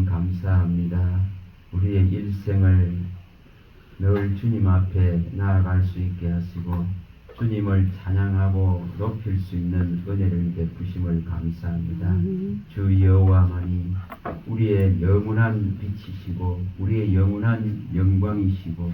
하나님 감사합니다. 우리의 일생을 늘 주님 앞에 나아갈 수 있게 하시고 주님을 찬양하고 높일 수 있는 은혜를 베푸심을 감사합니다. 주 여호와만이 우리의 영원한 빛이시고 우리의 영원한 영광이시고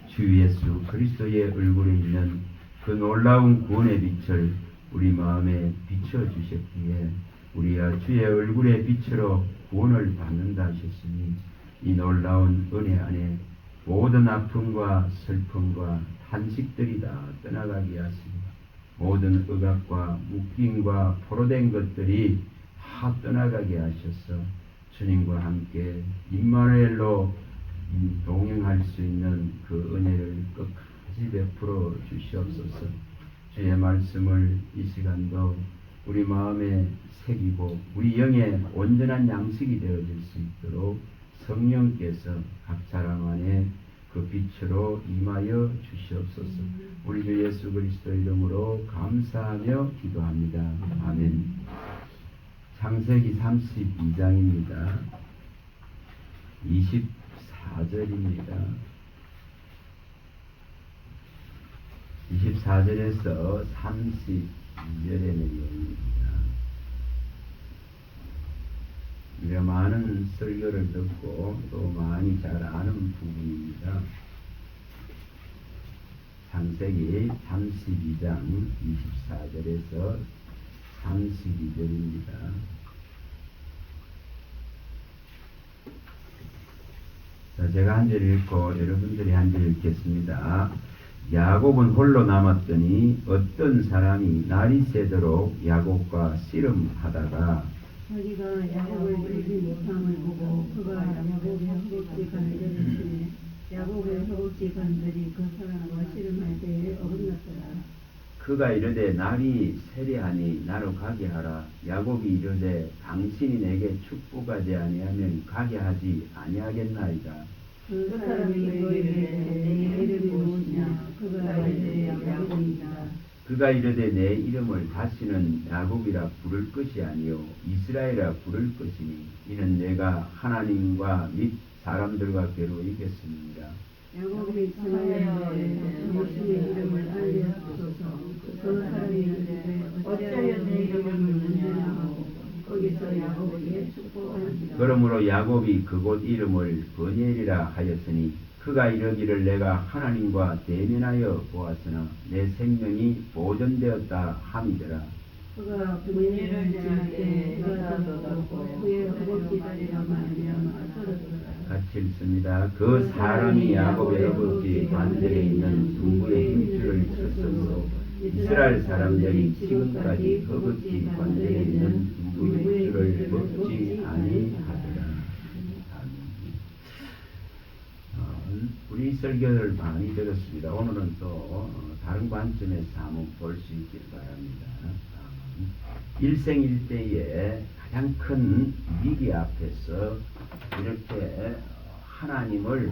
주 예수 그리스도의 얼굴에 있는 그 놀라운 구원의 빛을 우리 마음에 비춰주셨기에 우리가 주의 얼굴의 빛으로 구원을 받는다 하셨으니 이 놀라운 은혜 안에 모든 아픔과 슬픔과 탄식들이 다 떠나가게 하시고 모든 억압과 묶임과 포로된 것들이 다 떠나가게 하셔서 주님과 함께 임마누엘로 동행할 수 있는 그 은혜를 끝까지 베풀어 주시옵소서. 주의 말씀을 이 시간도 우리 마음에 새기고 우리 영의 온전한 양식이 되어질 수 있도록 성령께서 각 사람 안에 그 빛으로 임하여 주시옵소서. 우리 주 예수 그리스도 이름으로 감사하며 기도합니다. 아멘. 창세기 32장입니다. 24절입니다. 24절에서 32절의 내용입니다. 우리가 많은 설교를 듣고 또 많이 잘 아는 부분입니다. 창세기 32장 24절에서 32절입니다. 자, 제가 한 절 읽고 여러분들이 한 절 읽겠습니다. 야곱은 홀로 남았더니 어떤 사람이 날이 새도록 야곱과 씨름하다가 자기가 야곱을 이기지 못함을 보고 그가 야곱의 허벅지 관절을 치매 야곱의 허벅지 관절이 그 사람과 씨름할 때에 어긋났더라. 그가 이르되 날이 세려하니 나로 가게 하라. 야곱이 이르되 당신이 내게 축복하지 아니하면 가게 하지 아니하겠나이다. 그 사람이 이르되 내 이름이 무엇이냐. 그가 이르되 야곱이니라. 그가 이르되 내 이름을 다시는 야곱이라 부를 것이 아니요 이스라엘이라 부를 것이니 이는 내가 하나님과 및 사람들과 괴로 이겼습니다. 야곱이 전하였는데 당신의 이름을 알려주소서. 그 사람이 이르되 어찌하여 내 이름을 묻느냐 하고 거기서 야곱에게 축복하니라. 그러므로 야곱이 그곳 이름을 버니엘이라 하였으니 그가 이르기를 내가 하나님과 대면하여 보았으나 내 생명이 보존되었다 함이더라. 그가 버니엘을 지날 때 그가 더 그의 허벅지 다리라 말미암아 썰어졌더라. 같이 읽습니다. 그 사람이 야곱의 허벅지 관절에 있는 둥구의 힘줄을 쳤으므로 이스라엘 사람들이 지금까지 허벅지 관절에 있는 둥구의 힘줄을 먹지 아니하더라. 우리 설교를 많이 들었습니다. 오늘은 또 다른 관점에서 한번 볼 수 있길 바랍니다. 일생일대의 가장 큰 위기 앞에서 이렇게 하나님을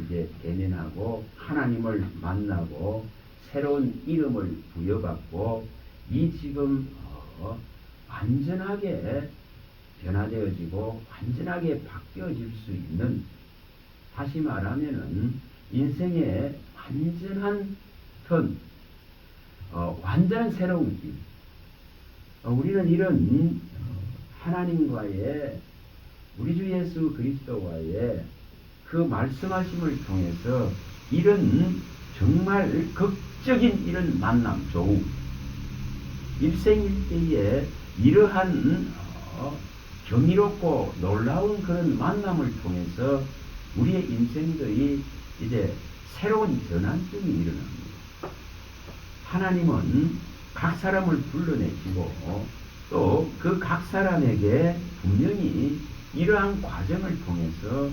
이제 대면하고 하나님을 만나고 새로운 이름을 부여받고 이 지금 완전하게 변화되어지고 완전하게 바뀌어질 수 있는, 다시 말하면은 인생의 완전한 턴, 완전한 새로운 길. 우리는 이런 하나님과의 우리 주 예수 그리스도와의 그 말씀하심을 통해서 이런 정말 극적인 이런 만남, 조우, 일생일대에 이러한 경이롭고 놀라운 그런 만남을 통해서 우리의 인생들이 이제 새로운 전환점이 일어납니다. 하나님은 각 사람을 불러내시고 또 그 각 사람에게 분명히 이러한 과정을 통해서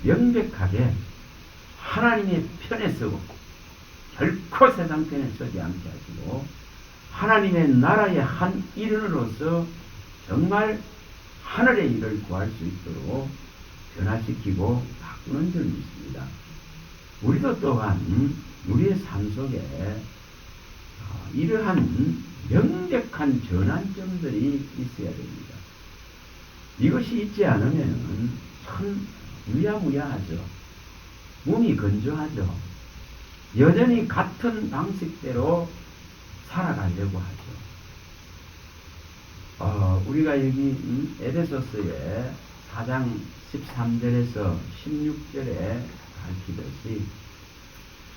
명백하게 하나님의 편에 서고 결코 세상 편에 서지 않게 하시고 하나님의 나라의 한 일원으로서 정말 하늘의 일을 구할 수 있도록 변화시키고 바꾸는 줄 믿습니다. 우리도 또한 우리의 삶 속에 이러한 명백한 전환점들이 있어야 됩니다. 이것이 있지 않으면 무야무야하죠. 몸이 건조하죠. 여전히 같은 방식대로 살아가려고 하죠. 우리가 여기 에베소서의 4장 13절에서 16절에 밝히듯이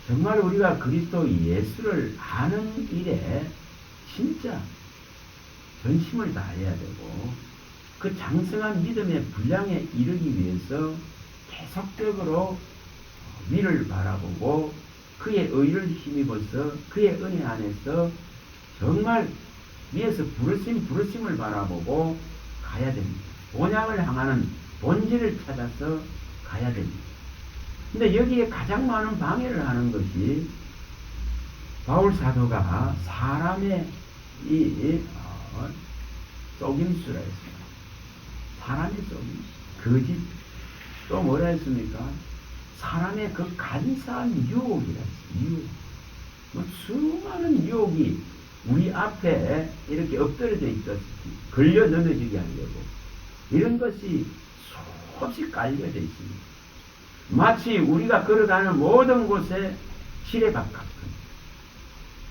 정말 우리가 그리스도 예수를 아는 일에 진짜 전심을 다해야 되고 그 장성한 믿음의 분량에 이르기 위해서 계속적으로 위를 바라보고 그의 의를 힘입어서 그의 은혜 안에서 정말 위에서 부르심을 바라보고 가야 됩니다. 본향을 향하는 본질을 찾아서 가야 됩니다. 근데 여기에 가장 많은 방해를 하는 것이 바울 사도가 사람의 이 속임수라 했습니다. 사람의 속임수, 거짓, 또 뭐라 했습니까? 사람의 그 간사한 유혹이라 했습니다. 유혹. 수많은 유혹이 우리 앞에 이렇게 엎드려져 있듯이 걸려 넘어지게 하려고 이런 것이 수없이 깔려져 있습니다. 마치 우리가 걸어가는 모든 곳에 지뢰밭 같은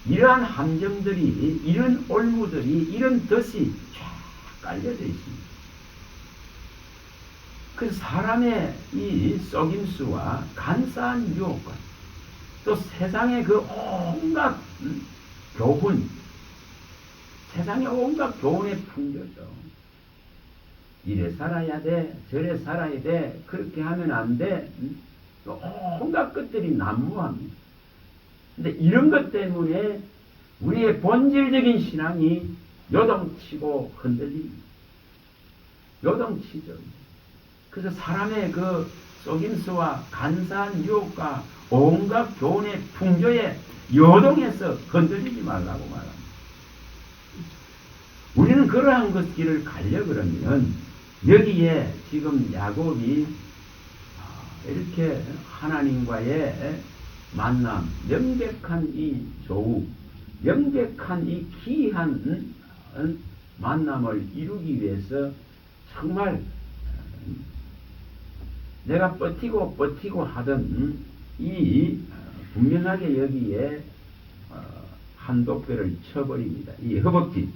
이러한 함정들이, 이런 올무들이, 이런 덫이 쫙 깔려져 있습니다. 그 사람의 이 속임수와 간사한 유혹과 또 세상의 그 온갖 교훈, 세상의 온갖 교훈의 풍조죠. 이래 살아야 돼, 저래 살아야 돼, 그렇게 하면 안 돼. 또 온갖 것들이 난무합니다. 근데 이런 것 때문에 우리의 본질적인 신앙이 요동치고 흔들립니다. 요동치죠. 그래서 사람의 그 속임수와 간사한 유혹과 온갖 교훈의 풍조에 요동해서 흔들리지 말라고 말합니다. 우리는 그러한 것 길을 가려 그러면 여기에 지금 야곱이 이렇게 하나님과의 만남, 명백한 이 조우, 명백한 이 기이한 만남을 이루기 위해서 정말 내가 버티고 하던 이 분명하게 여기에 한독배를 쳐버립니다. 이 허벅지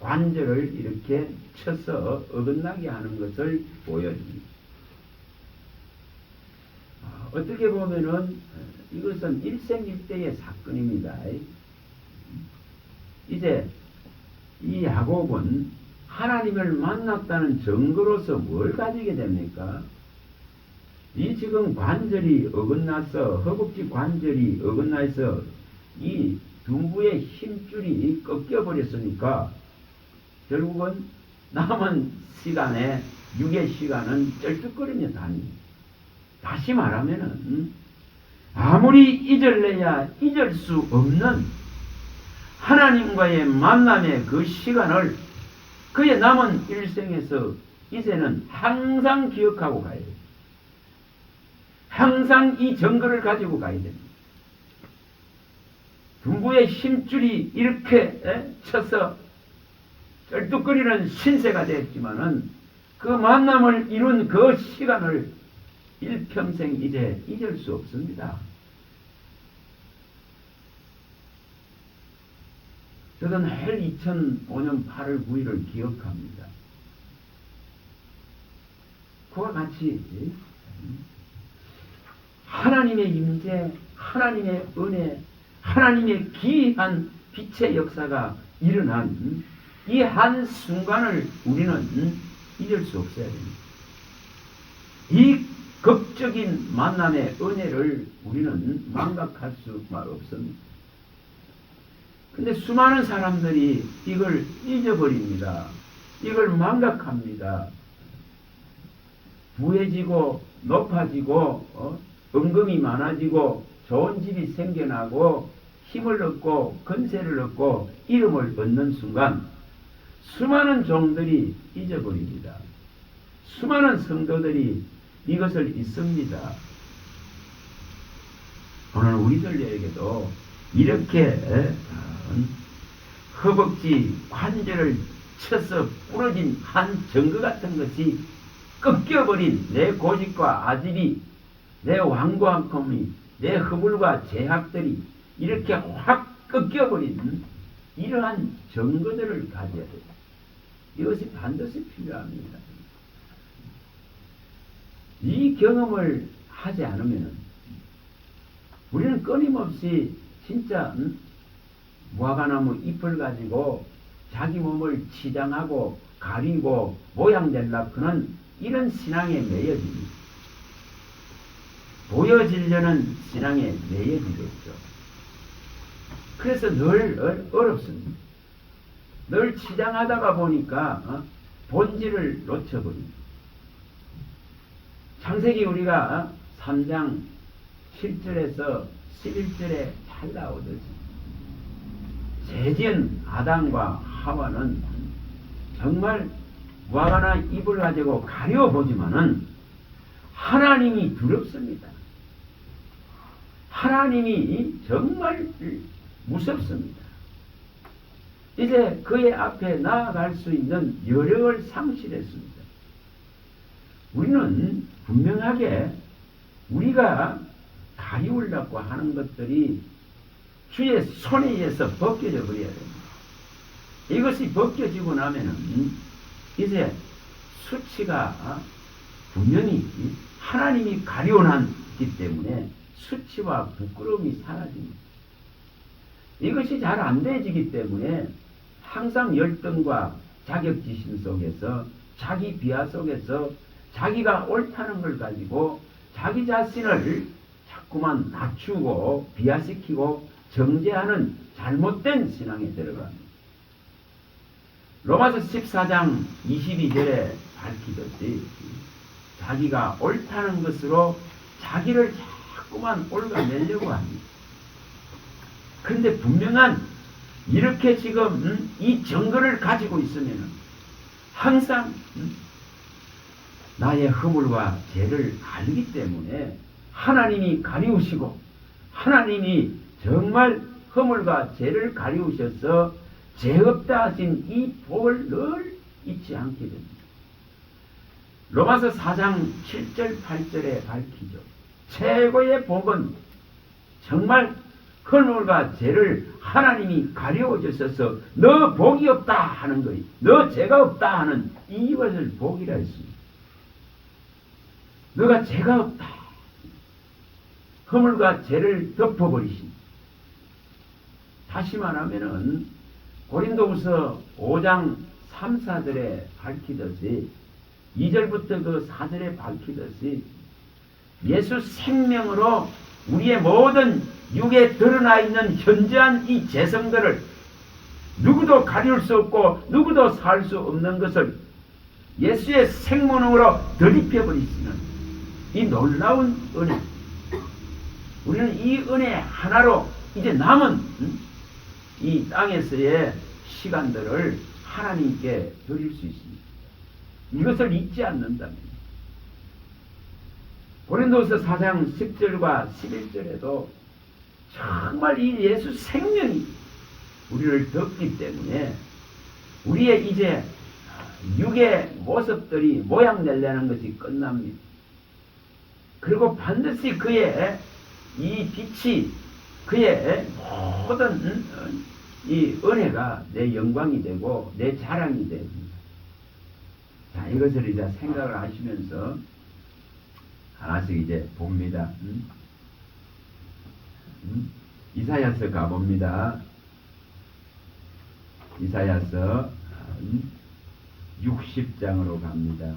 관절을 이렇게 쳐서 어긋나게 하는 것을 보여줍니다. 어떻게 보면은 이것은 일생일대의 사건입니다. 이제 이 야곱은 하나님을 만났다는 증거로서 뭘 가지게 됩니까? 이 지금 관절이 어긋나서 허벅지 관절이 어긋나서 이 둔부의 힘줄이 꺾여버렸으니까 결국은 남은 시간에 육의 시간은 쩔뚝거리며 다닙니다. 다시 말하면은 아무리 잊을래야 잊을 수 없는 하나님과의 만남의 그 시간을 그의 남은 일생에서 이제는 항상 기억하고 가야 돼요. 항상 이 증거를 가지고 가야 됩니다. 둔부의 힘줄이 이렇게 쳐서 쩔뚝거리는 신세가 됐지만은 그 만남을 이룬 그 시간을 일평생 이제 잊을 수 없습니다. 저도 늘 2005년 8월 9일을 기억합니다. 그와 같이 하나님의 임재, 하나님의 은혜, 하나님의 기이한 빛의 역사가 일어난 이 한 순간을 우리는 잊을 수 없어야 됩니다. 이 극적인 만남의 은혜를 우리는 망각할 수가 없습니다. 근데 수많은 사람들이 이걸 잊어버립니다. 이걸 망각합니다. 부해지고 높아지고 은금이 많아지고 좋은 집이 생겨나고 힘을 얻고 건세를 얻고 이름을 얻는 순간 수많은 종들이 잊어버립니다. 수많은 성도들이 이것을 잊습니다. 오늘 우리들에게도 이렇게 허벅지 관절을 쳐서 부러진 한 증거 같은 것이 꺾여버린 내 고집과 아집이, 내 완고함이, 내 허물과 제약들이 이렇게 확 꺾여버린 이러한 증거들을 가져야 돼요. 이것이 반드시 필요합니다. 이 경험을 하지 않으면 우리는 끊임없이 진짜 무화과나무 잎을 가지고 자기 몸을 치장하고 가리고 모양내려고 하는 이런 신앙에 매여집니다. 보여지려는 신앙에 매여지겠죠. 그래서 늘 어렵습니다. 늘 치장하다가 보니까 본질을 놓쳐버립니다. 창세기 우리가 3장 7절에서 11절에 잘 나오듯이 죄지은 아담과 하와는 정말 무화과나 잎을 가지고 가려보지만은 하나님이 두렵습니다. 하나님이 정말 무섭습니다. 이제 그의 앞에 나아갈 수 있는 여력을 상실했습니다. 우리는 분명하게 우리가 가리우려고 하는 것들이 주의 손에 의해서 벗겨져 버려야 됩니다. 이것이 벗겨지고 나면은 이제 수치가 분명히 하나님이 가려놨기 때문에 수치와 부끄러움이 사라집니다. 이것이 잘 안 되지기 때문에 항상 열등과 자격지심 속에서 자기 비하 속에서 자기가 옳다는 걸 가지고 자기 자신을 자꾸만 낮추고 비하시키고 정죄하는 잘못된 신앙에 들어갑니다. 로마서 14장 22절에 밝히듯이 자기가 옳다는 것으로 자기를 자꾸만 옳아내려고 합니다. 그런데 분명한 이렇게 지금 이 증거를 가지고 있으면 항상 나의 허물과 죄를 알기 때문에 하나님이 가리우시고 하나님이 정말 허물과 죄를 가리우셔서 죄 없다 하신 이 복을 늘 잊지 않게 됩니다. 로마서 4장 7절 8절에 밝히죠. 최고의 복은 정말 허물과 죄를 하나님이 가려워 주셔서 너 복이 없다 하는 거예요. 너 죄가 없다 하는 이것을 복이라 했습니다. 너가 죄가 없다. 허물과 죄를 덮어버리신. 다시 말하면은 고린도후서 5장 3, 4절에 밝히듯이 2절부터 그 4절에 밝히듯이 예수 생명으로 우리의 모든 육에 드러나 있는 현저한 이 죄성들을 누구도 가릴 수 없고 누구도 살 수 없는 것을 예수의 생명으로 덧입혀버리시는 이 놀라운 은혜. 우리는 이 은혜 하나로 이제 남은 이 땅에서의 시간들을 하나님께 드릴 수 있습니다. 이것을 잊지 않는다면 고린도서 4장 10절과 11절에도 정말 이 예수 생명이 우리를 덮기 때문에 우리의 이제 육의 모습들이 모양 내려는 것이 끝납니다. 그리고 반드시 그의 이 빛이 그의 모든 이 은혜가 내 영광이 되고 내 자랑이 됩니다. 자, 이것을 이제 생각을 하시면서 하나씩 이제 봅니다. 이사야서 가봅니다. 이사야서 60장으로 갑니다.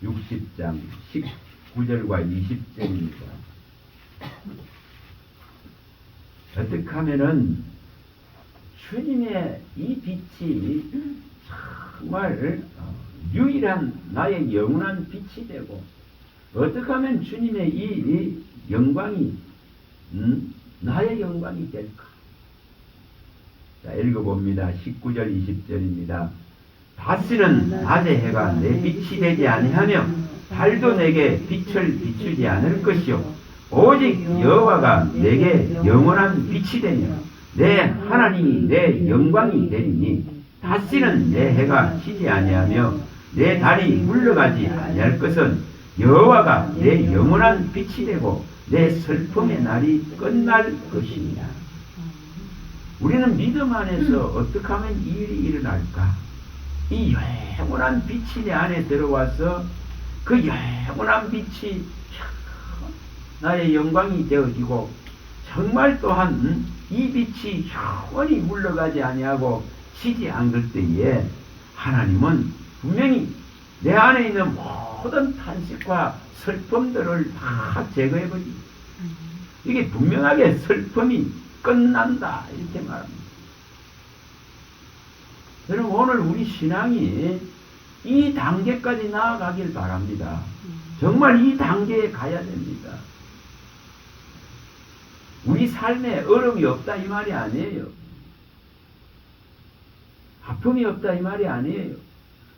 60장 19절과 20절입니다. 어떻게 하면은 주님의 이 빛이 정말 유일한 나의 영원한 빛이 되고 어떻게 하면 주님의 이 영광이 나의 영광이 될까? 자, 읽어봅니다. 19절 20절입니다. 다시는 낮의 해가 내 빛이 되지 아니하며 달도 내게 빛을 비추지 않을 것이요 오직 여호와가 내게 영원한 빛이 되며 내 하나님이 내 영광이 되리니 다시는 내 해가 지지 아니하며 내 달이 물러가지 아니할 것은 여호와가 내 영원한 빛이 되고 내 슬픔의 날이 끝날 것이니라. 우리는 믿음 안에서 어떻게 하면 이 일이 일어날까? 이 영원한 빛이 내 안에 들어와서 그 영원한 빛이 나의 영광이 되어지고 정말 또한 이 빛이 영원히 물러가지 아니하고 지지 않을 때에 하나님은 분명히 내 안에 있는 모든 탄식과 슬픔들을 다 제거해버립니다. 이게 분명하게 슬픔이 끝난다 이렇게 말합니다. 여러분 오늘 우리 신앙이 이 단계까지 나아가길 바랍니다. 정말 이 단계에 가야 됩니다. 우리 삶에 어려움이 없다 이 말이 아니에요. 아픔이 없다 이 말이 아니에요.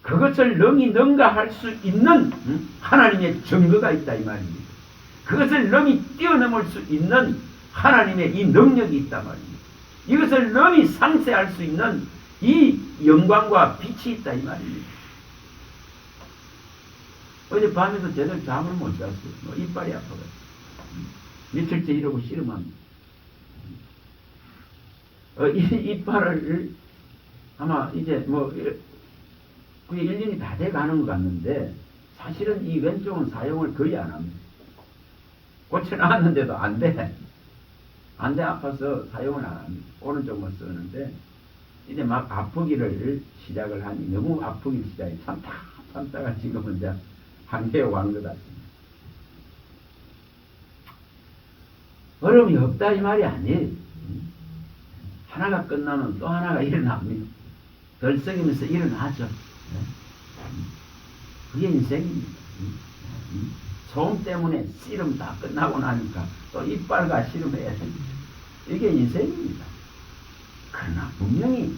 그것을 능히 능가할 수 있는 하나님의 증거가 있다 이 말입니다. 그것을 능히 뛰어넘을 수 있는 하나님의 이 능력이 있단 말입니다. 이것을 능히 상쇄할 수 있는 이 영광과 빛이 있다 이 말입니다. 어제 밤에도 제대로 잠을 못 잤어요. 이빨이 아파가지고 며칠째 이러고 씨름합니다. 이빨을 아마 이제 그게 1년이 다 돼가는 것 같는데 사실은 이 왼쪽은 사용을 거의 안 합니다. 고쳐놨는데도 안 돼. 안 돼 아파서 사용을 안 합니다. 오른쪽만 쓰는데 이제 막 아프기를 시작을 하니 너무 아프기 시작해 참다가 지금은 이제 한계에 완 것 같습니다. 어려움이 없다 이 말이 아니에요. 하나가 끝나면 또 하나가 일어납니다. 덜썩이면서 일어나죠. 그게 인생입니다. 소음 때문에 씨름 다 끝나고 나니까 또 이빨과 씨름해야 됩니다. 이게 인생입니다. 그러나 분명히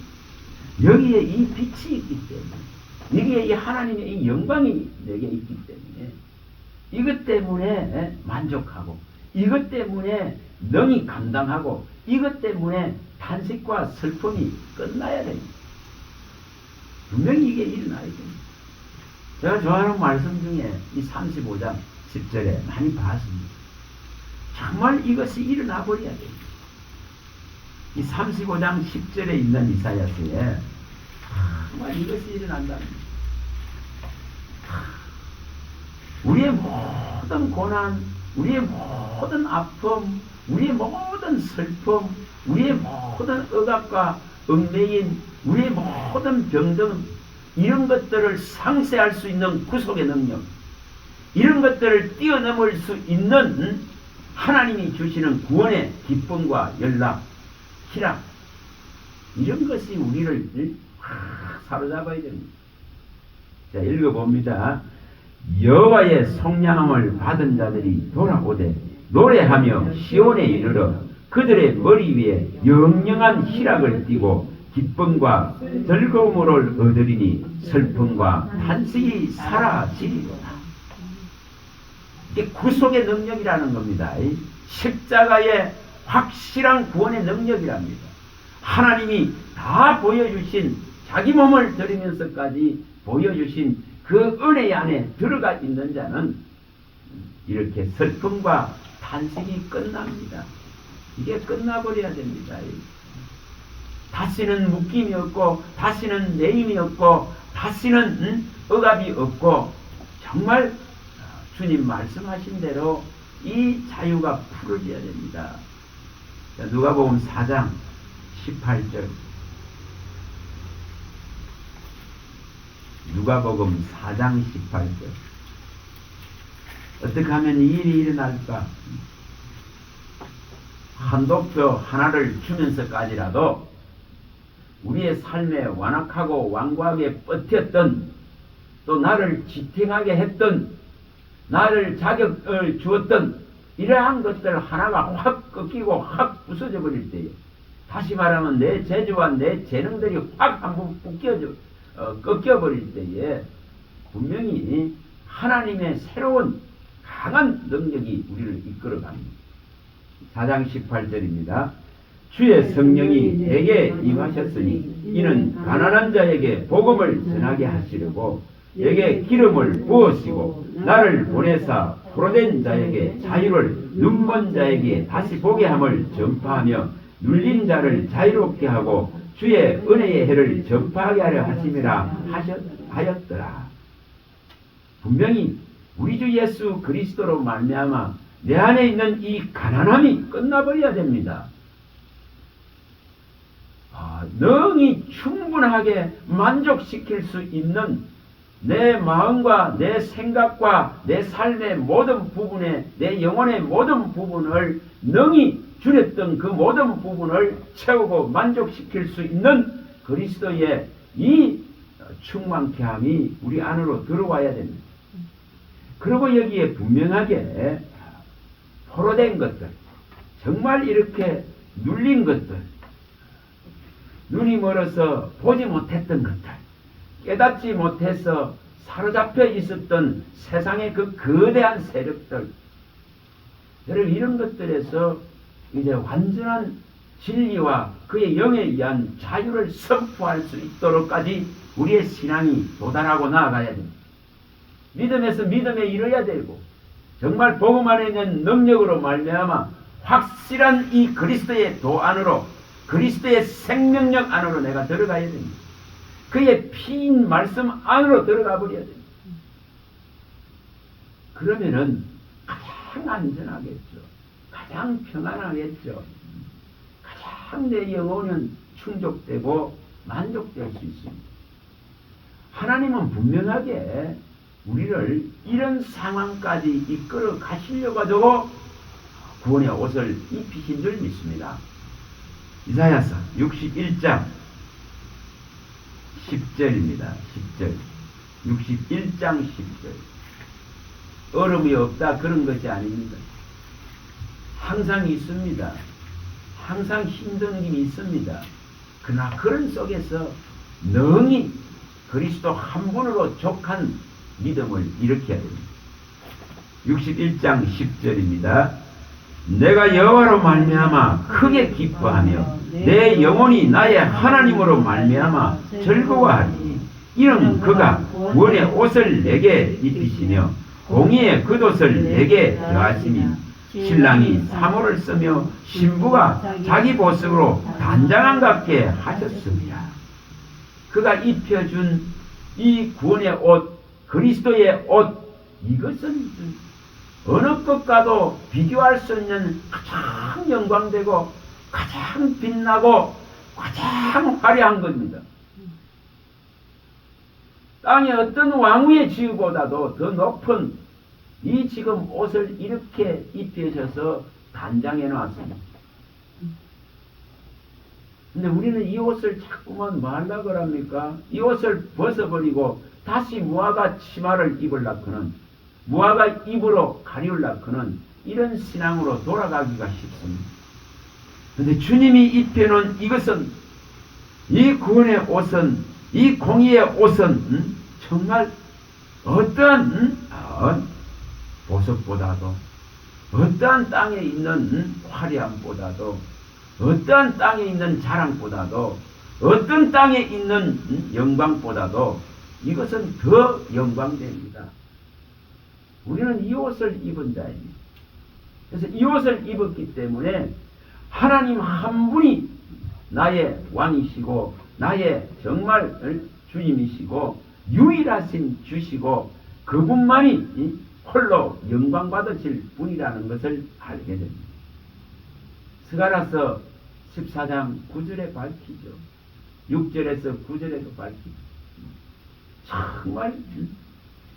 여기에 이 빛이 있기 때문에 여기에 이 하나님의 이 영광이 내게 있기 때문에 이것 때문에 만족하고 이것 때문에 능히 감당하고 이것 때문에 탄식과 슬픔이 끝나야 됩니다. 분명히 이게 일어나야 됩니다. 제가 좋아하는 말씀 중에 이 35장 10절에 많이 봤습니다. 정말 이것이 일어나 버려야 됩니다. 이 35장 10절에 있는 이사야서에 정말 이것이 일어난답니다. 우리의 모든 고난, 우리의 모든 아픔, 우리의 모든 슬픔, 우리의 모든 억압과 얽매인 우리의 모든 병든 이런 것들을 상쇄할 수 있는 구속의 능력, 이런 것들을 뛰어넘을 수 있는 하나님이 주시는 구원의 기쁨과 연락, 희락, 이런 것이 우리를 사로잡아야 됩니다. 자, 읽어봅니다. 여호와의 속량함을 받은 자들이 돌아오되 노래하며 시온에 이르러 그들의 머리 위에 영영한 희락을 띠고 기쁨과 즐거움을 얻으리니 슬픔과 탄식이 사라지리로다. 이게 구속의 능력이라는 겁니다. 십자가의 확실한 구원의 능력이랍니다. 하나님이 다 보여주신 자기 몸을 드리면서까지 보여주신 그 은혜 안에 들어가 있는 자는 이렇게 슬픔과 탄식이 끝납니다. 이게 끝나버려야 됩니다. 다시는 묶임이 없고 다시는 내임이 없고 다시는 억압이 없고 정말 주님 말씀하신 대로 이 자유가 풀어져야 됩니다. 자, 누가복음 4장 18절. 누가복음 4장 18절. 어떻게 하면 이 일이 일어날까? 한 독표 하나를 주면서까지라도 우리의 삶에 완악하고 완고하게 버텼던, 또 나를 지탱하게 했던, 나를 자격을 주었던 이러한 것들 하나가 확 꺾이고 확 부서져 버릴 때에, 다시 말하면 내 재주와 내 재능들이 확 한번 꺾여 버릴 때에 분명히 하나님의 새로운 강한 능력이 우리를 이끌어 갑니다. 4장 18절입니다. 주의 성령이 내게 임하셨으니 이는 가난한 자에게 복음을 전하게 하시려고 내게 기름을 부으시고 나를 보내사 포로된 자에게 자유를, 눈먼 자에게 다시 보게 함을 전파하며 눌린 자를 자유롭게 하고 주의 은혜의 해를 전파하게 하려 하심이라 하였더라. 분명히 우리 주 예수 그리스도로 말미암아 내 안에 있는 이 가난함이 끝나버려야 됩니다. 능히 충분하게 만족시킬 수 있는 내 마음과 내 생각과 내 삶의 모든 부분에, 내 영혼의 모든 부분을 능히 줄였던 그 모든 부분을 채우고 만족시킬 수 있는 그리스도의 이 충만케 함이 우리 안으로 들어와야 됩니다. 그리고 여기에 분명하게 포로된 것들, 정말 이렇게 눌린 것들, 눈이 멀어서 보지 못했던 것들, 깨닫지 못해서 사로잡혀 있었던 세상의 그 거대한 세력들, 여러분 이런 것들에서 이제 완전한 진리와 그의 영에 의한 자유를 선포할 수 있도록까지 우리의 신앙이 도달하고 나아가야 됩니다. 믿음에서 믿음에 이르러야 되고, 정말 복음 안에 있는 능력으로 말미암아 확실한 이 그리스도의 도 안으로, 그리스도의 생명력 안으로 내가 들어가야 됩니다. 그의 피인 말씀 안으로 들어가 버려야 됩니다. 그러면은 가장 안전하겠죠. 가장 평안하겠죠. 가장 내 영혼은 충족되고 만족될 수 있습니다. 하나님은 분명하게 우리를 이런 상황까지 이끌어 가시려고 하고 구원의 옷을 입히신 줄 믿습니다. 이사야서 61장 10절입니다. 10절. 61장 10절. 어려움이 없다 그런 것이 아닙니다. 항상 있습니다. 항상 힘든 일이 있습니다. 그러나 그런 속에서 능히 그리스도 한 분으로 족한 믿음을 일으켜야 됩니다. 61장 10절입니다. 내가 여호와로 말미암아 크게 기뻐하며 내 영혼이 나의 하나님으로 말미암아 즐거워하리. 이는 그가 구원의 옷을 내게 입히시며 공의의 겉옷을 내게 더하시니 신랑이 사모를 쓰며 신부가 자기 보석으로 단장한 같게 하셨습니다. 그가 입혀준 이 구원의 옷, 그리스도의 옷, 이것은 어느 것과도 비교할 수 없는 가장 영광되고 가장 빛나고 가장 화려한 겁니다. 땅의 어떤 왕후의 지위보다도 더 높은 이 지금 옷을 이렇게 입히셔서 단장해 놨습니다. 근데 우리는 이 옷을 자꾸만 뭐 하려고 합니까? 이 옷을 벗어버리고 다시 무화과 치마를 입으려고는, 무화과 입으로 가리우려고는 이런 신앙으로 돌아가기가 쉽습니다. 근데 주님이 입혀놓은 이것은, 이 구원의 옷은, 이 공의의 옷은 정말 어떠한 보석보다도, 어떠한 땅에 있는 화려함보다도, 어떠한 땅에 있는 자랑보다도, 어떤 땅에 있는 영광보다도 이것은 더 영광됩니다. 우리는 이 옷을 입은 자입니다. 그래서 이 옷을 입었기 때문에 하나님 한 분이 나의 왕이시고 나의 정말 주님이시고 유일하신 주시고 그분만이 홀로 영광 받으실 분이라는 것을 알게 됩니다. 스가랴서 14장 9절에 밝히죠. 6절에서 9절에도 밝히죠. 정말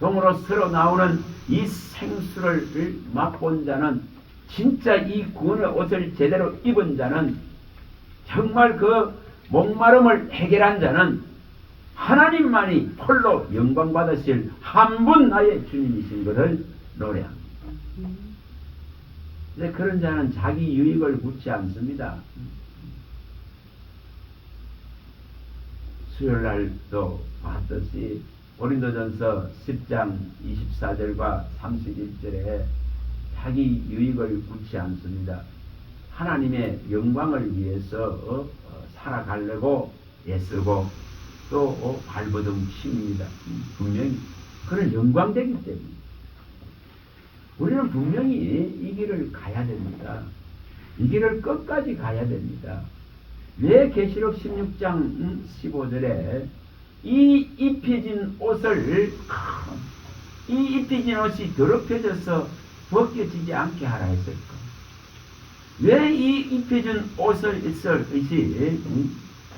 동으로 서로 나오는 이 생수를 맛본 자는, 진짜 이 구원의 옷을 제대로 입은 자는, 정말 그 목마름을 해결한 자는 하나님만이 홀로 영광 받으실 한 분 나의 주님이신 것을 노래합니다. 근데 그런 자는 자기 유익을 묻지 않습니다. 수요일날도 봤듯이 고린도전서 10장 24절과 31절에 자기 유익을 묻지 않습니다. 하나님의 영광을 위해서 살아가려고 애쓰고 또 발버둥 칩니다. 분명히 그런 영광되기 때문에 우리는 분명히 이 길을 가야 됩니다. 이 길을 끝까지 가야 됩니다. 왜 계시록 16장 15절에 이 입혀진 옷을 이 입혀진 옷이 더럽혀져서 벗겨지지 않게 하라 했을까? 왜 이 입혀진 옷을 있을 것이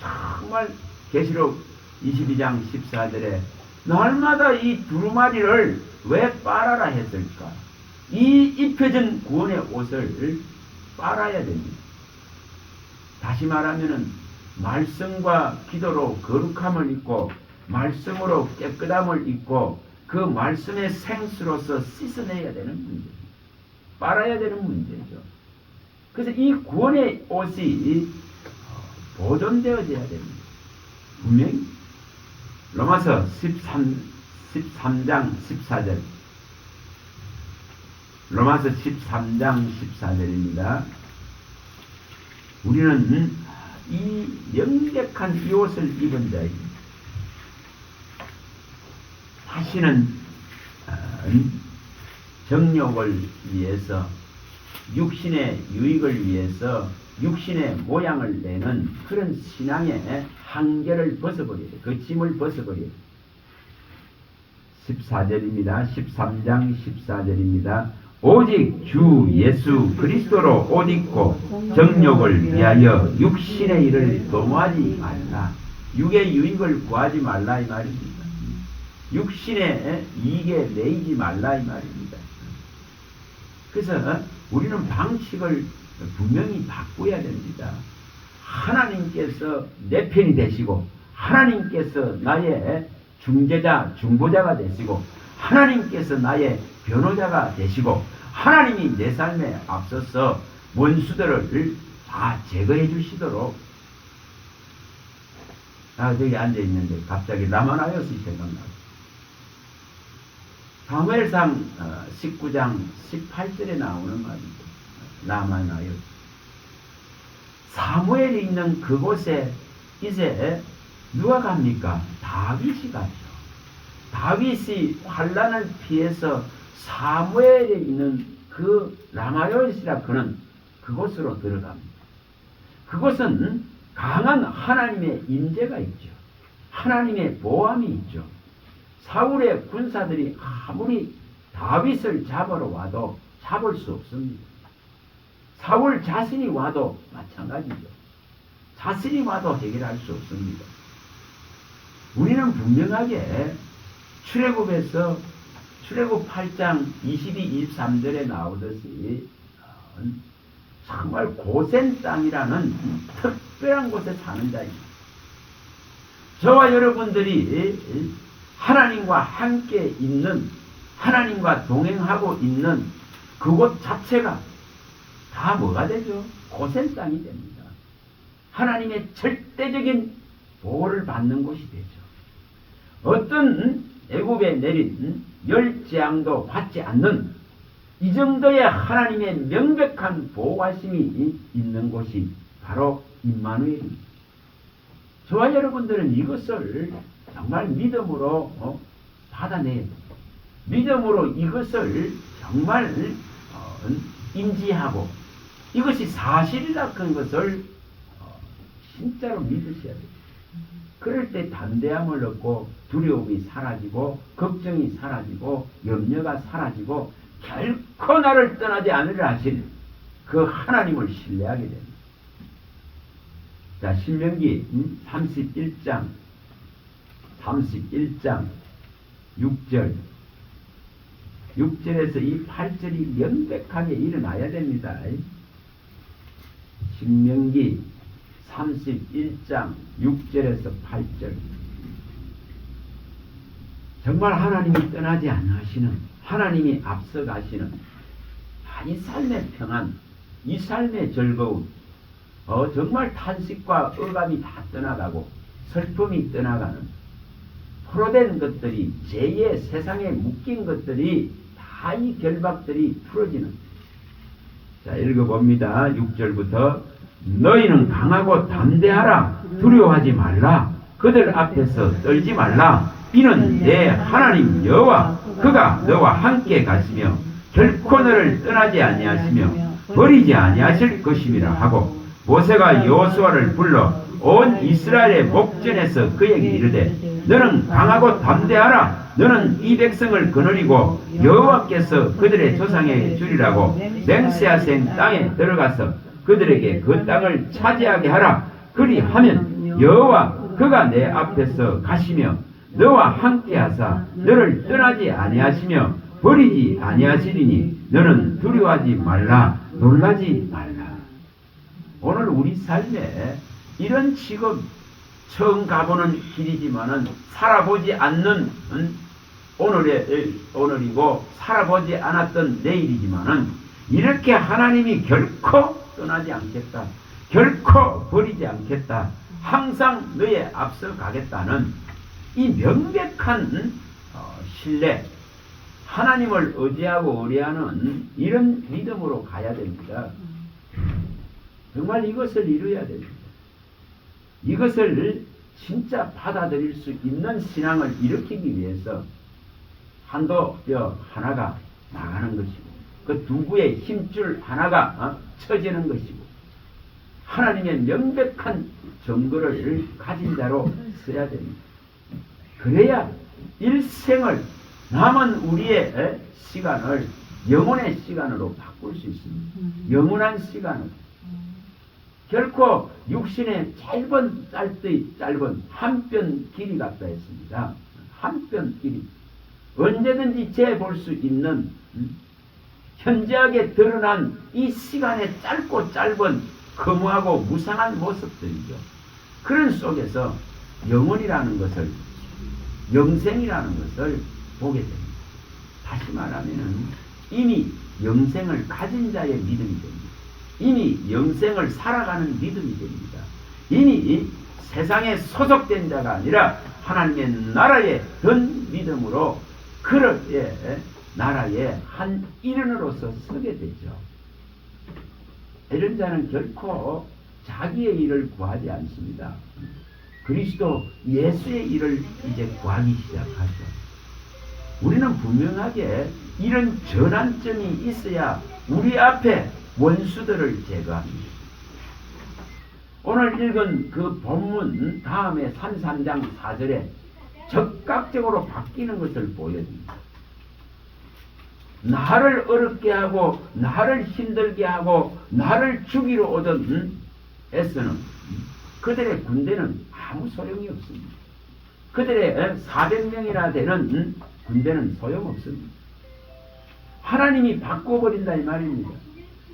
정말 계시록 22장 14절에 날마다 이 두루마리를 왜 빨아라 했을까? 이 입혀진 구원의 옷을 빨아야 됩니다. 다시 말하면은 말씀과 기도로 거룩함을 입고 말씀으로 깨끗함을 입고 그 말씀의 생수로서 씻어내야 되는 문제, 빨아야 되는 문제죠. 그래서 이 구원의 옷이 보존되어져야 됩니다. 분명히 로마서 13장 14절 로마서 13장 14절입니다. 우리는 이 명백한 이 옷을 입은 자입니다. 다시는 정욕을 위해서 육신의 유익을 위해서 육신의 모양을 내는 그런 신앙의 한계를 벗어버려야 돼. 그 짐을 벗어버려야 돼. 14절입니다. 13장 14절입니다. 오직 주 예수 그리스도로 옷 입고 정욕을 위하여 육신의 일을 도모하지 말라. 육의 유익을 구하지 말라 이 말입니다. 육신의 이익에 매이지 말라 이 말입니다. 그래서 우리는 방식을 분명히 바꿔야 됩니다. 하나님께서 내 편이 되시고 하나님께서 나의 중재자, 중보자가 되시고 하나님께서 나의 변호자가 되시고 하나님이 내 삶에 앞서서 원수들을 다 제거해 주시도록. 저기 앉아있는데 갑자기 라마나요스 생각나고 사무엘상 19장 18절에 나오는 말입니다. 라마나요스. 사무엘이 있는 그곳에 이제 누가 갑니까? 다윗이 가죠. 다윗이 환난을 피해서 사무엘에 있는 그 라마요스라 그는 그곳으로 들어갑니다. 그곳은 강한 하나님의 임재가 있죠. 하나님의 보함이 있죠. 사울의 군사들이 아무리 다윗을 잡으러 와도 잡을 수 없습니다. 사울 자신이 와도 마찬가지죠. 자신이 와도 해결할 수 없습니다. 우리는 분명하게 출애굽에서 출애굽 8장 22, 23절에 나오듯이 정말 고센 땅이라는 특별한 곳에 사는 자입니다. 저와 여러분들이 하나님과 함께 있는, 하나님과 동행하고 있는 그곳 자체가 다 뭐가 되죠? 고센 땅이 됩니다. 하나님의 절대적인 보호를 받는 곳이 되죠. 어떤 애굽에 내린 열재앙도 받지 않는 이 정도의 하나님의 명백한 보호하심이 있는 곳이 바로 임마누엘입니다. 저와 여러분들은 이것을 정말 믿음으로 받아내야 됩니다. 믿음으로 이것을 정말 인지하고 이것이 사실이라 큰 것을 진짜로 믿으셔야 돼요. 그럴 때 담대함을 얻고 두려움이 사라지고 걱정이 사라지고 염려가 사라지고 결코 나를 떠나지 않으려 하신 그 하나님을 신뢰하게 됩니다. 자, 신명기 31장 6절 6절에서 이 8절이 명백하게 일어나야 됩니다. 신명기 31장 6절에서 8절. 정말 하나님이 떠나지 않으시는, 하나님이 앞서가시는 이 삶의 평안, 이 삶의 즐거움, 정말 탄식과 억압이 다 떠나가고 슬픔이 떠나가는 포로된 것들이, 죄의 세상에 묶인 것들이 다 이 결박들이 풀어지는. 자, 읽어봅니다. 6절부터 너희는 강하고 담대하라. 두려워하지 말라. 그들 앞에서 떨지 말라. 이는 내 하나님 여호와 그가 너와 함께 가시며 결코 너를 떠나지 아니하시며 버리지 아니하실 것임이라 하고, 모세가 여호수아를 불러 온 이스라엘의 목전에서 그에게 이르되 너는 강하고 담대하라. 너는 이 백성을 거느리고 여호와께서 그들의 조상에게 주리라고 맹세하신 땅에 들어가서 그들에게 그 땅을 차지하게 하라. 그리하면 여호와 그가 내 앞에서 가시며 너와 함께하사 너를 떠나지 아니하시며 버리지 아니하시리니 너는 두려워하지 말라. 놀라지 말라. 오늘 우리 삶에 이런 지금 처음 가보는 길이지만은 살아보지 않는 오늘이고 살아보지 않았던 내일이지만은 이렇게 하나님이 결코 떠나지 않겠다. 결코 버리지 않겠다. 항상 너의 앞서 가겠다는 이 명백한 신뢰, 하나님을 의지하고 의뢰하는 이런 믿음으로 가야 됩니다. 정말 이것을 이루어야 됩니다. 이것을 진짜 받아들일 수 있는 신앙을 일으키기 위해서 한도뼈 하나가 나가는 것이고 그 두부의 힘줄 하나가 쳐지는 것이고 하나님의 명백한 증거를 가진 자로 써야 됩니다. 그래야 일생을 남은 우리의 시간을 영혼의 시간으로 바꿀 수 있습니다. 영원한 시간을. 결코 육신의 짧은 한 뼘 길이 같다 했습니다. 한 뼘 길이. 언제든지 재볼 수 있는 현저하게 드러난 이 시간의 짧고 짧은 거무하고 무상한 모습들이죠. 그런 속에서 영혼이라는 것을, 영생이라는 것을 보게 됩니다. 다시 말하면 이미 영생을 가진 자의 믿음이 됩니다. 이미 영생을 살아가는 믿음이 됩니다. 이미 세상에 소속된 자가 아니라 하나님의 나라에 든 믿음으로 그렇게 나라의 한 일원으로서 서게 되죠. 이런 자는 결코 자기의 일을 구하지 않습니다. 그리스도 예수의 일을 이제 구하기 시작하죠. 우리는 분명하게 이런 전환점이 있어야 우리 앞에 원수들을 제거합니다. 오늘 읽은 그 본문 다음에 33장 4절에 적극적으로 바뀌는 것을 보여줍니다. 나를 어렵게 하고 나를 힘들게 하고 나를 죽이러 오던 에서는 그들의 군대는 아무 소용이 없습니다. 그들의 400명이나 되는 군대는 소용없습니다. 하나님이 바꿔버린다 이 말입니다.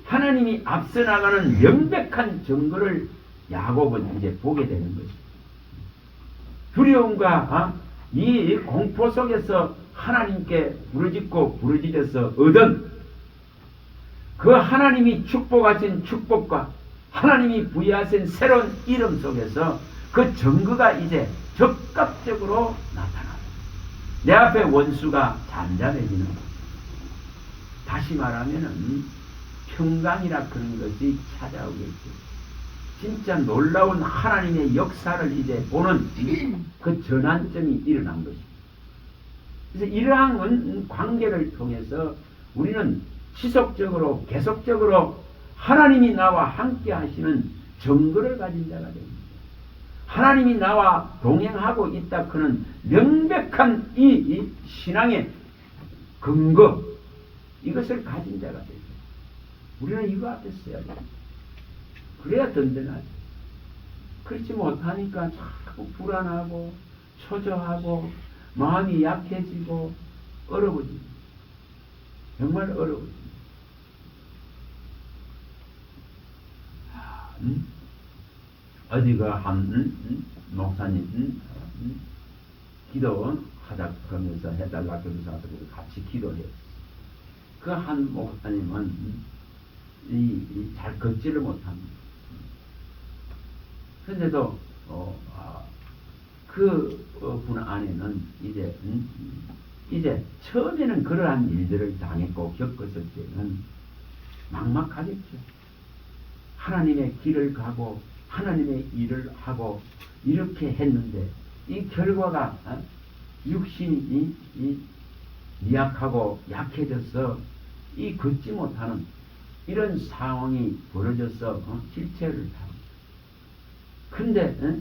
하나님이 앞서 나가는 명백한 증거를 야곱은 이제 보게 되는 것입니다. 두려움과 이 공포 속에서 하나님께 부르짖고 부르짖어서 얻은 그 하나님이 축복하신 축복과 하나님이 부여하신 새로운 이름 속에서 그 증거가 이제 적극적으로 나타납니다. 내 앞에 원수가 잠잠해지는 것. 다시 말하면은 평강이라 그런 것이 찾아오겠죠. 진짜 놀라운 하나님의 역사를 이제 보는 그 전환점이 일어난 것입니다. 그래서 이러한 관계를 통해서 우리는 지속적으로 계속적으로 하나님이 나와 함께 하시는 증거를 가진 자가 됩니다. 하나님이 나와 동행하고 있다 그는 명백한 이 신앙의 근거, 이것을 가진 자가 됩니다. 우리는 이거 앞에 써야 됩니다. 그래야 든든하죠. 그렇지 못하니까 자꾸 불안하고 초조하고 마음이 약해지고 어려워집니다. 정말 어려워집니다. 어디가 한 목사님 기도하자 그러면서 해달라 그러면서 같이 기도해요. 그 한 목사님은 잘 걷지를 못합니다. 그런데도 그 분 안에는 이제 처음에는 그러한 일들을 당했고 겪었을 때는 막막하겠죠. 하나님의 길을 가고 하나님의 일을 하고 이렇게 했는데 이 결과가 육신이 미약하고 약해져서 이 걷지 못하는 이런 상황이 벌어져서 실체를 타고 근데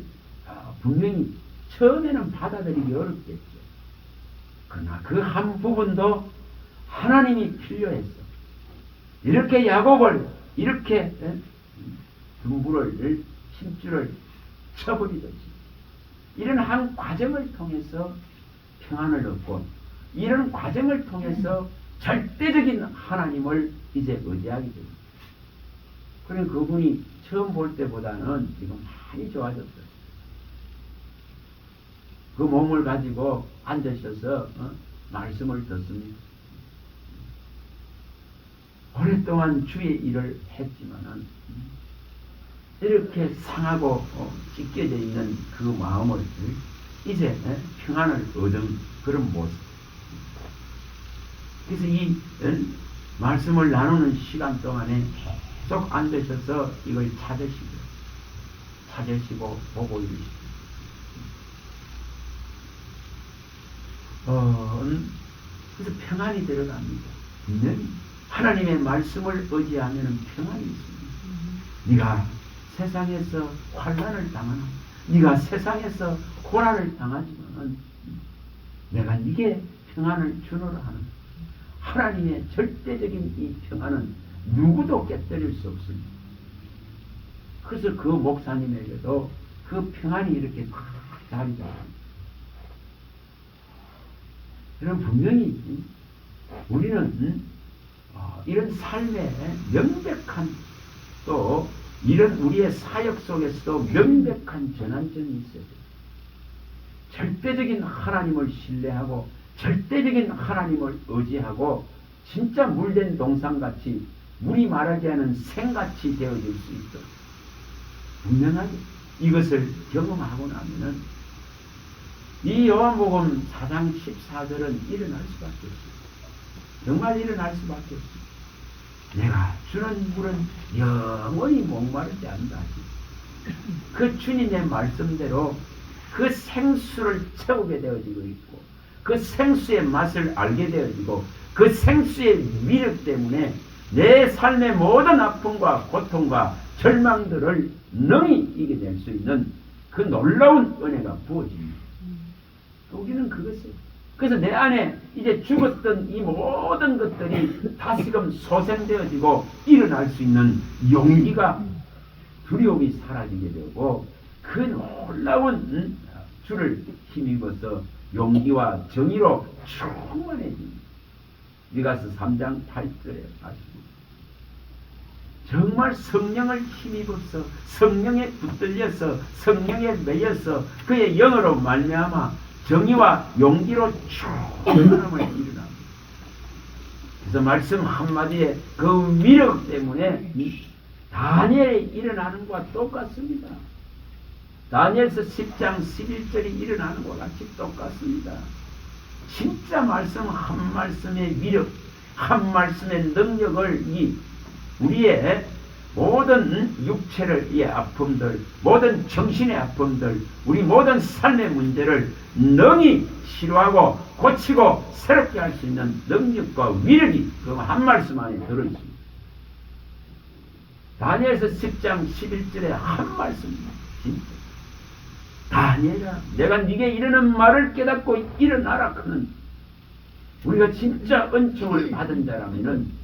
분명히 처음에는 받아들이기 어렵겠죠. 그러나 그 한 부분도 하나님이 필요했어. 이렇게 야곱을 이렇게 등불을 힘줄을 쳐버리듯이 이런 한 과정을 통해서 평안을 얻고 이런 과정을 통해서 절대적인 하나님을 이제 의지하게 됩니다. 그러니 그분이 처음 볼 때보다는 지금 많이 좋아졌어요. 그 몸을 가지고 앉으셔서 말씀을 듣습니다. 오랫동안 주의 일을 했지만은 이렇게 상하고 찢겨져 있는 그 마음을 이제 평안을 얻은 그런 모습. 그래서 이 말씀을 나누는 시간 동안에 계속 앉으셔서 이걸 찾으시고 보고 이러시고 그래서 평안이 들어갑니다. 분명히 하나님의 말씀을 의지하면 평안이 있습니다. 네가 세상에서 환난을 당하나 네가 세상에서 고난을 당하지만 내가 네게 평안을 주노라 하는 하나님의 절대적인 이 평안은 누구도 깨뜨릴 수 없습니다. 그래서 그 목사님에게도 그 평안이 이렇게 자리 잡습니다. 그럼 분명히 우리는 이런 삶의 명백한 또 이런 우리의 사역 속에서도 명백한 전환점이 있어야 돼요. 절대적인 하나님을 신뢰하고 절대적인 하나님을 의지하고 진짜 물된 동산같이 물이 마르지 않은 생같이 되어질 수 있도록 분명하게 이것을 경험하고 나면은 이 요한복음 4장 14절은 일어날 수밖에 없어요. 정말 일어날 수밖에 없어요. 내가 주는 물은 영원히 목마르지 않는다. 그 주님의 말씀대로 그 생수를 채우게 되어지고 있고 그 생수의 맛을 알게 되어지고 그 생수의 위력 때문에 내 삶의 모든 아픔과 고통과 절망들을 능히 이겨낼 수 있는 그 놀라운 은혜가 부어집니다. 우리는 그것이에요. 그래서 내 안에 이제 죽었던 이 모든 것들이 다시금 소생되어지고 일어날 수 있는 용기가 두려움이 사라지게 되고 그 놀라운 주를 힘입어서 용기와 정의로 충만해집니다. 미가서 3장 8절에 아시고 정말 성령을 힘입어서 성령에 붙들려서 성령에 매여서 그의 영으로 말미암아 정의와 용기로 충만함을 일어납니다. 그래서 말씀 한마디에 그 위력 때문에 다니엘이 일어나는 것과 똑같습니다. 다니엘서 10장 11절이 일어나는 것과 같이 똑같습니다. 진짜 말씀 한 말씀의 위력, 한 말씀의 능력을 이 우리의 모든 육체의 아픔들, 모든 정신의 아픔들, 우리 모든 삶의 문제를 능히 치료하고 고치고 새롭게 할 수 있는 능력과 위력이 그 한 말씀 안에 들어있습니다. 다니엘서 10장 11절에 한 말씀입니다. 진짜. 다니엘아, 내가 네게 이르는 말을 깨닫고 일어나라 하는 우리가 진짜 은총을 받은 자라면은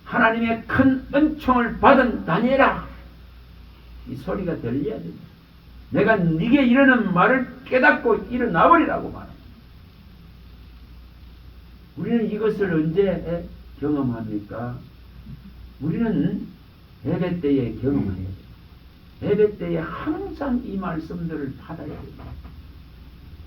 하나님의 큰 은총을 받은 다니엘아, 이 소리가 들려야 됩니다. 내가 네게 이르는 말을 깨닫고 일어나버리라고 말합니다. 우리는 이것을 언제 경험합니까? 우리는 예배 때에 경험해야 돼요. 예배 때에 항상 이 말씀들을 받아야 됩니다.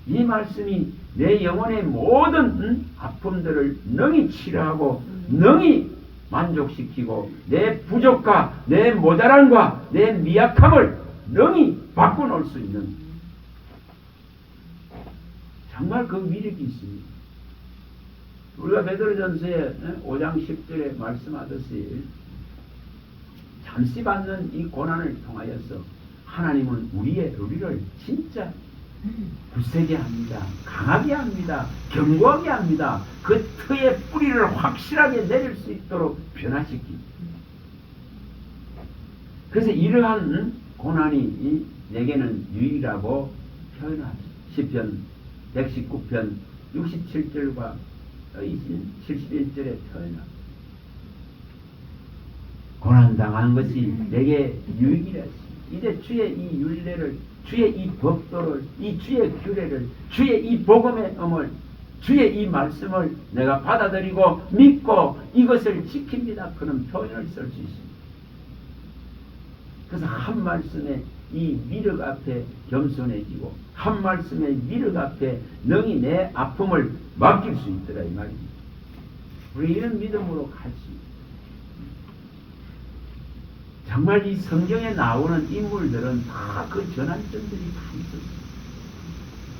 이 말씀이 내 영혼의 모든 아픔들을 능히 치료하고 능히 만족시키고 내 부족과 내 모자람과 내 미약함을 능히 바꿔놓을 수 있는 정말 그 위력이 있습니다. 우리가 베드로전서에 5장 10절에 말씀하듯이 잠시 받는 이 고난을 통하여서 하나님은 우리를 진짜 굳세게 합니다. 강하게 합니다. 견고하게 합니다. 그 터의 뿌리를 확실하게 내릴 수 있도록 변화시킵니다. 그래서 이러한 고난이 내게는 유익이라고 표현하죠. 시편 119편 67절과 71절에 표현합니다. 고난당하는 것이 내게 유익이라. 이제 주의 이 율례를, 주의 이 법도를, 이 주의 규례를, 주의 이 복음의 음을, 주의 이 말씀을 내가 받아들이고 믿고 이것을 지킵니다. 그런 표현을 쓸 수 있습니다. 그래서 한 말씀에 이 미륵 앞에 겸손해지고 한 말씀에 미륵 앞에 능히 내 아픔을 맡길 수 있더라 이 말입니다. 우리 이런 믿음으로 갈 수 있습니다. 정말 이 성경에 나오는 인물들은 다 그 전환점들이 다 있었어요.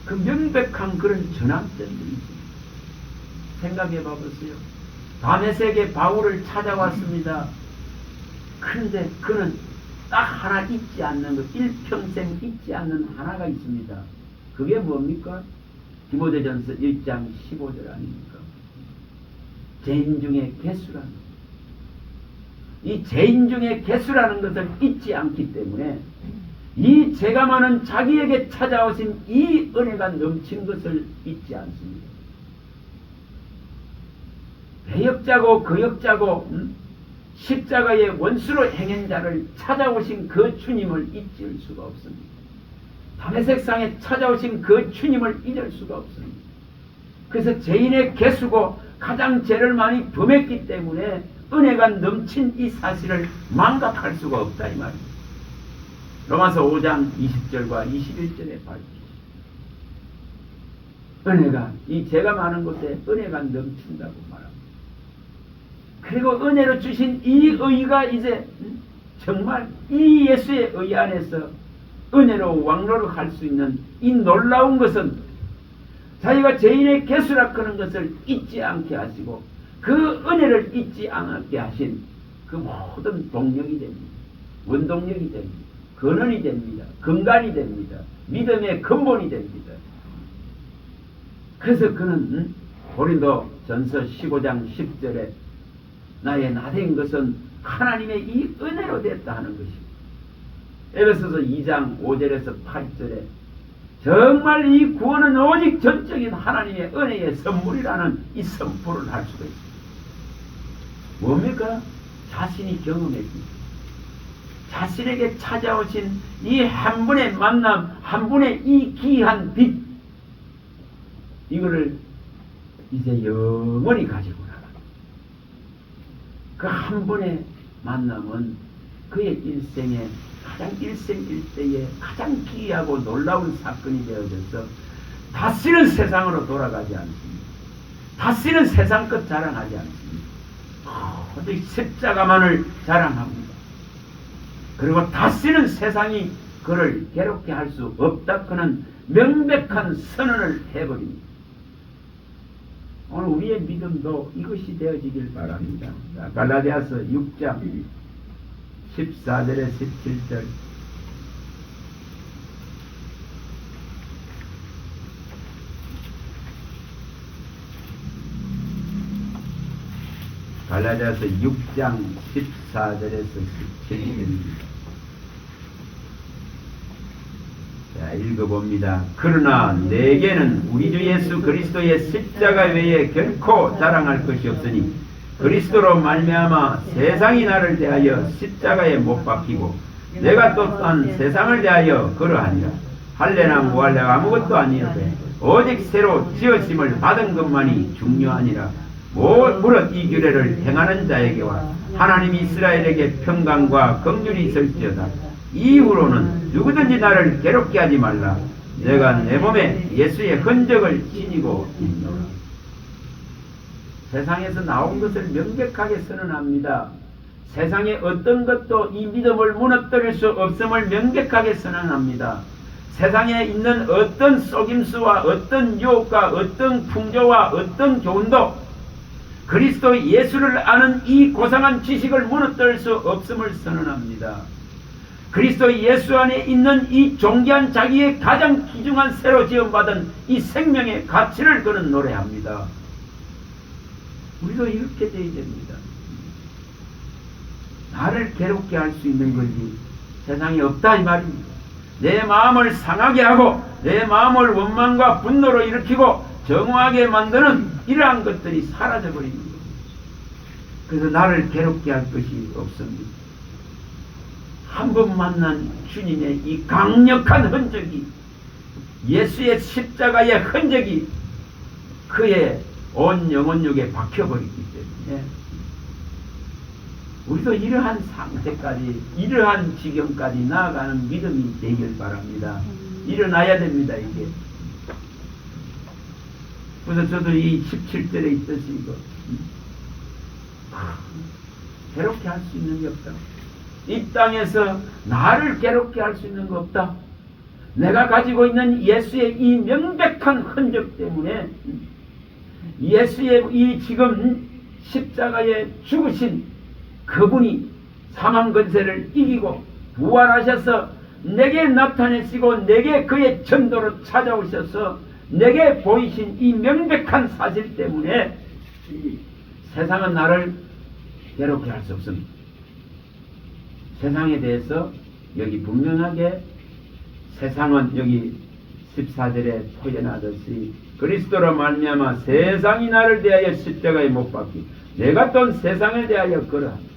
그 명백한 그런 전환점들이 있습니다. 생각해 봐보세요. 다메섹에 바울을 찾아왔습니다. 그런데 그는 딱 하나 잊지 않는 것, 일평생 잊지 않는 하나가 있습니다. 그게 뭡니까? 디모데전서 1장 15절 아닙니까? 죄인 중에 개수라는 것. 이 죄인 중에 개수라는 것을 잊지 않기 때문에 이 죄가 많은 자기에게 찾아오신 이 은혜가 넘친 것을 잊지 않습니다. 배역자고 거역자고 십자가의 원수로 행한 자를 찾아오신 그 주님을 잊을 수가 없습니다. 다메섹상에 찾아오신 그 주님을 잊을 수가 없습니다. 그래서 죄인의 개수고 가장 죄를 많이 범했기 때문에 은혜가 넘친 이 사실을 망각할 수가 없다 이 말입니다. 로마서 5장 20절과 21절에 밝히죠. 은혜가 이 죄가 많은 곳에 은혜가 넘친다고 말합니다. 그리고 은혜로 주신 이 의가 이제 정말 이 예수의 의 안에서 은혜로 왕노릇할 수 있는 이 놀라운 것은 자기가 죄인의 개수라 그런 것을 잊지 않게 하시고 그 은혜를 잊지 않게 하신 그 모든 동력이 됩니다. 원동력이 됩니다. 근원이 됩니다. 근간이 됩니다. 믿음의 근본이 됩니다. 그래서 그는 고린도 전서 15장 10절에 나의 나된 것은 하나님의 이 은혜로 됐다 하는 것입니다. 에베소서 2장 5절에서 8절에 정말 이 구원은 오직 전적인 하나님의 은혜의 선물이라는 이 선포를 할 수가 있습니다. 뭡니까? 자신이 경험했습니다. 자신에게 찾아오신 이 한 분의 만남, 한 분의 이 귀한 빛, 이거를 이제 영원히 가지고 나갑니다. 그 한 분의 만남은 그의 일생에 가장 일생일대에 가장 기이하고 놀라운 사건이 되어져서 다시는 세상으로 돌아가지 않습니다. 다시는 세상 것 자랑하지 않습니다. 오직 십자가만을 자랑합니다. 그리고 다시는 세상이 그를 괴롭게 할 수 없다. 그는 명백한 선언을 해버립니다. 오늘 우리의 믿음도 이것이 되어지길 바랍니다. 자, 갈라디아서 6장 14절에 17절. 갈라디아서 6장 14절에서 17절입니다. 자, 읽어봅니다. 그러나 내게는 우리 주 예수 그리스도의 십자가 외에 결코 자랑할 것이 없으니 그리스도로 말미암아 세상이 나를 대하여 십자가에 못 박히고 내가 또한 세상을 대하여 그러하니라. 할례나 무할례가 아무것도 아니오되 오직 새로 지으심을 받은 것만이 중요하니라. 무릇 이 규례를 행하는 자에게와 하나님이 이스라엘에게 평강과 긍휼이 있을지어다. 이후로는 누구든지 나를 괴롭게 하지 말라. 내가 내 몸에 예수의 흔적을 지니고 있노라. 세상에서 나온 것을 명백하게 선언합니다. 세상에 어떤 것도 이 믿음을 무너뜨릴 수 없음을 명백하게 선언합니다. 세상에 있는 어떤 속임수와 어떤 유혹과 어떤 풍조와 어떤 교훈도 그리스도 예수를 아는 이 고상한 지식을 무너뜨릴 수 없음을 선언합니다. 그리스도 예수 안에 있는 이 존귀한 자기의 가장 귀중한 새로 지음받은 이 생명의 가치를 그는 노래합니다. 우리도 이렇게 되어야 됩니다. 나를 괴롭게 할 수 있는 것이 세상에 없다 이 말입니다. 내 마음을 상하게 하고 내 마음을 원망과 분노로 일으키고 정오하게 만드는 이러한 것들이 사라져버리는 겁니다. 그래서 나를 괴롭게 할 것이 없습니다. 한 번 만난 주님의 이 강력한 흔적이, 예수의 십자가의 흔적이 그의 온 영혼력에 박혀버리기 때문에 우리도 이러한 상태까지, 이러한 지경까지 나아가는 믿음이 되길 바랍니다. 일어나야 됩니다, 이게. 그래서 저도 이 17절에 있듯이 이거 괴롭게 할 수 있는 게 없다. 이 땅에서 나를 괴롭게 할 수 있는 거 없다. 내가 가지고 있는 예수의 이 명백한 흔적 때문에, 예수의 이 지금 십자가에 죽으신 그분이 사망 권세를 이기고 부활하셔서 내게 나타내시고 내게 그의 전도로 찾아오셔서 내게 보이신 이 명백한 사실 때문에 세상은 나를 괴롭게 할 수 없습니다. 세상에 대해서 여기 분명하게, 세상은 여기 14절에 표현하듯이 그리스도로 말미암아 세상이 나를 대하여 십자가에 못 박히 내가 또 세상을 대하여 그러하니.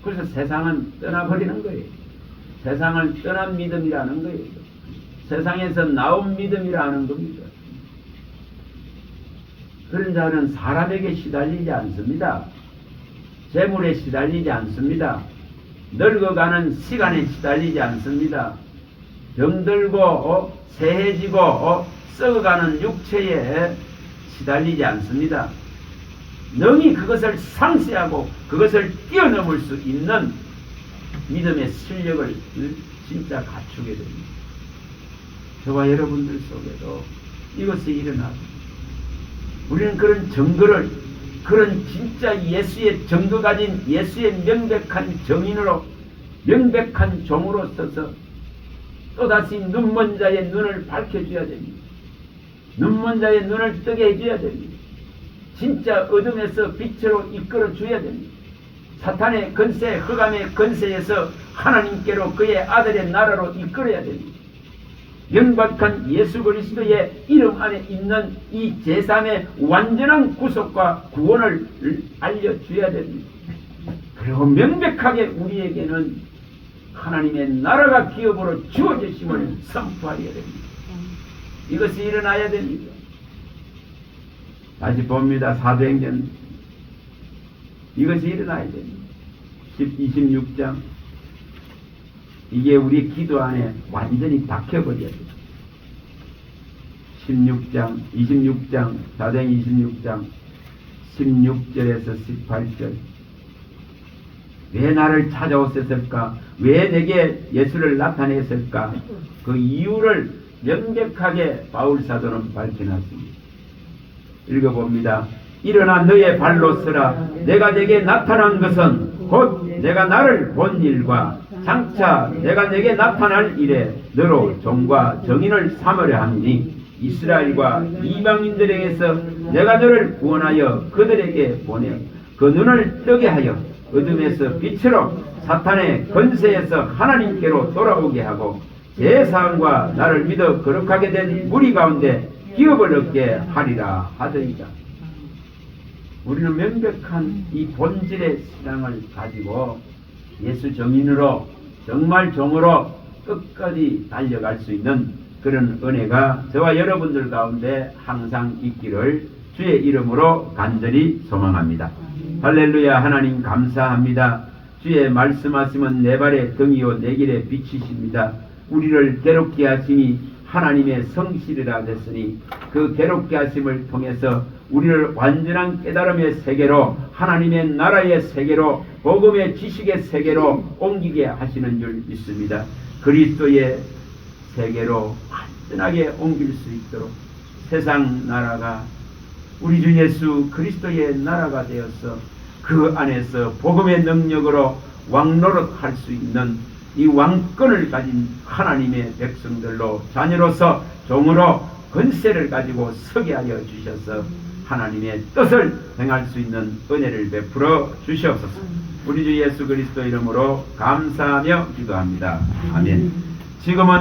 그래서 세상은 떠나버리는 거예요. 세상을 떠난 믿음이라는 거예요. 세상에서 나온 믿음이라는 겁니다. 그런 자는 사람에게 시달리지 않습니다. 재물에 시달리지 않습니다. 늙어가는 시간에 시달리지 않습니다. 병들고 쇠해지고 썩어가는 육체에 시달리지 않습니다. 능히 그것을 상쇄하고 그것을 뛰어넘을 수 있는 믿음의 실력을 진짜 갖추게 됩니다. 저와 여러분들 속에도 이것이 일어나고, 우리는 그런 증거를, 그런 진짜 예수의 증거 가진 예수의 명백한 정인으로, 명백한 종으로 서서 또다시 눈먼 자의 눈을 밝혀줘야 됩니다. 눈먼 자의 눈을 뜨게 해줘야 됩니다. 진짜 어둠에서 빛으로 이끌어줘야 됩니다. 사탄의 권세, 흑암의 권세에서 하나님께로 그의 아들의 나라로 이끌어야 됩니다. 영박한 예수 그리스도의 이름 안에 있는 이 제3의 완전한 구속과 구원을 알려줘야 됩니다. 그리고 명백하게 우리에게는 하나님의 나라가 기업으로 주어지심을 선포하여야 됩니다. 이것이 일어나야 됩니다. 다시 봅니다. 사도행전 이것이 일어나야 됩니다. 26장 이게 우리 기도 안에 완전히 박혀버려야 돼요. 26장 사도행 26장 16절에서 18절. 왜 나를 찾아오셨을까? 왜 내게 예수를 나타냈을까? 그 이유를 명백하게 바울 사도는 밝혀놨습니다. 읽어봅니다. 일어나 너의 발로 서라. 내가 내게 나타난 것은 곧 내가 나를 본 일과 장차 내가 내게 나타날 일에 너로 종과 정인을 삼으려 함이니 이스라엘과 이방인들에게서 내가 너를 구원하여 그들에게 보내 그 눈을 뜨게 하여 어둠에서 빛으로 사탄의 권세에서 하나님께로 돌아오게 하고 제사함과 나를 믿어 거룩하게 된 무리 가운데 기업을 얻게 하리라 하더이다. 우리는 명백한 이 본질의 신앙을 가지고 예수 정인으로 정말 종으로 끝까지 달려갈 수 있는 그런 은혜가 저와 여러분들 가운데 항상 있기를 주의 이름으로 간절히 소망합니다. 할렐루야. 하나님 감사합니다. 주의 말씀하시면 내 발의 등이요 내 길의 빛이십니다. 우리를 괴롭게 하시니 하나님의 성실이라 됐으니 그 괴롭게 하심을 통해서 우리를 완전한 깨달음의 세계로, 하나님의 나라의 세계로, 복음의 지식의 세계로 옮기게 하시는 줄 믿습니다. 그리스도의 세계로 완전하게 옮길 수 있도록 세상 나라가 우리 주 예수 그리스도의 나라가 되어서 그 안에서 복음의 능력으로 왕노릇할 수 있는 이 왕권을 가진 하나님의 백성들로 자녀로서 종으로 권세를 가지고 서게 하여 주셔서 하나님의 뜻을 행할 수 있는 은혜를 베풀어 주시옵소서. 우리 주 예수 그리스도 이름으로 감사하며 기도합니다. 아멘. 지금은